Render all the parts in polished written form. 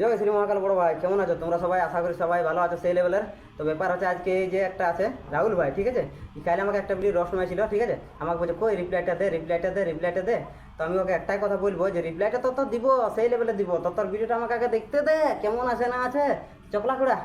জয় শ্রী মহাকাল বড় ভাই, কেমন আছো তোমরা সবাই? আশা করি সবাই ভালো আছো সেই লেভেলের। তো ব্যাপার হচ্ছে আজকে এই যে একটা আছে রাহুল ভাই, ঠিক আছে, কালে আমাকে একটা ভিডিও রস ছিল, ঠিক আছে, আমাকে বলছে কই রিপ্লাইটা দে, রিপ্লাইটা দে, রিপ্লাইটা দে। তো আমি ওকে একটাই কথা বলবো যে রিপ্লাইটা তো দিব, সেই লেভেলে দিব, তো তোর ভিডিওটা আমাকে আগে দেখতে দে কেমন আছে না আছে। চকলা খোড়া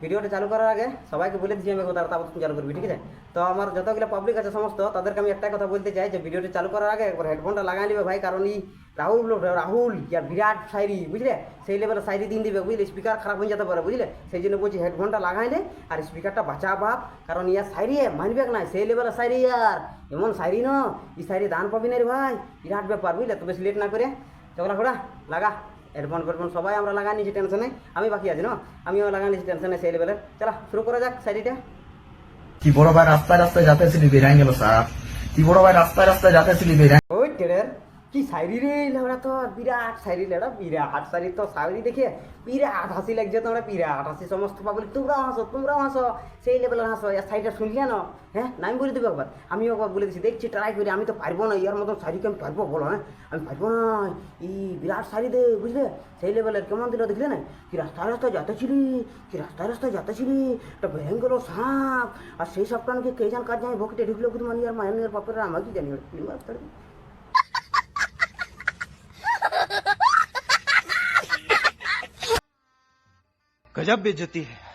ভিডিওটা চালু করার আগে সবাইকে বলে দিচ্ছি আমি কথা, তারপর তুমি চালু করবি, ঠিক আছে? তো আমার যতগুলো পাবলিক আছে সমস্ত তাদেরকে আমি একটাই কথা বলতে চাই যে ভিডিওটা চালু করার আগে একবার হেডফোনটা লাগাই নিবে ভাই, কারণ এই রাহুল ইয়া বিরাট শায়রি, বুঝলে, সেই লেভেলে শায়রি দিন দিবে, বুঝলে, স্পিকার খারাপ হয়ে যেতে পারে, বুঝলে, সেই জন্য বলছি হেডফোনটা লাগাই নে আর স্পিকারটা বাঁচা বাপ, কারণ ইয়ার শায়রি মানবে নাই, সেই লেভেলে শায়রি ইয়ার, এমন শায়রি ন, এই শায়রি দান পাবি না রে ভাই, বিরাট ব্যাপার, বুঝলে। তো বেশি লেট না করে চকলা খোড়া লাগা হেডফোন ফেডফোন সবাই আমরা লাগা নিয়েছি, টেনশনে আমি বাকি আছি না, আমিও লাগা নিয়েছি টেনশনে সেই লেভেলের। চলা শুরু করা যাক শায়রিটা। কি বড় ভাই রাস্তায় রাস্তায় যাতেছিলি বেরাই গেল স্যার। কি বড় ভাই রাস্তায় রাস্তায় যাতেছিলি বেরাই। ওই টেরের কি শায়রি রে লেবড়া, তো বিরাট শায়রি লেবড়া, বিরাট শায়রি, তো শায়রি দেখে বিরাট হাসি লাগছে, তোমরা বিরাট হাসি, সমস্ত পাবলিক তোমরাও হাসো সেই লেভেলের হাসো। এই শায়রিটা শুনলিয়া না? হ্যাঁ, না আমি বলে দেবো একবার, আমিও একবার বলে দিচ্ছি, দেখছি ট্রাই করি, আমি তো পারবো না ইয়ার মতন শায়রিকে, আমি পারবো বলো? হ্যাঁ আমি পারবো না, এই বিরাট শায়রি দে, বুঝলে, সেই লেভেলের। কেমন দিল দেখলে না? কি রাস্তায় রাস্তায় যাতেছিলি, কি রাস্তায় রাস্তায় যাতেছিলি, একটা ভেঙ্গেলো সাপ, আর সেই সাপটা নাকি কে জান কাজ জানি ভক্তে ঢুকলো, কিন্তু মানে আর মায়ের বাপের আমার কি জানি। गजब बेइज्जती है।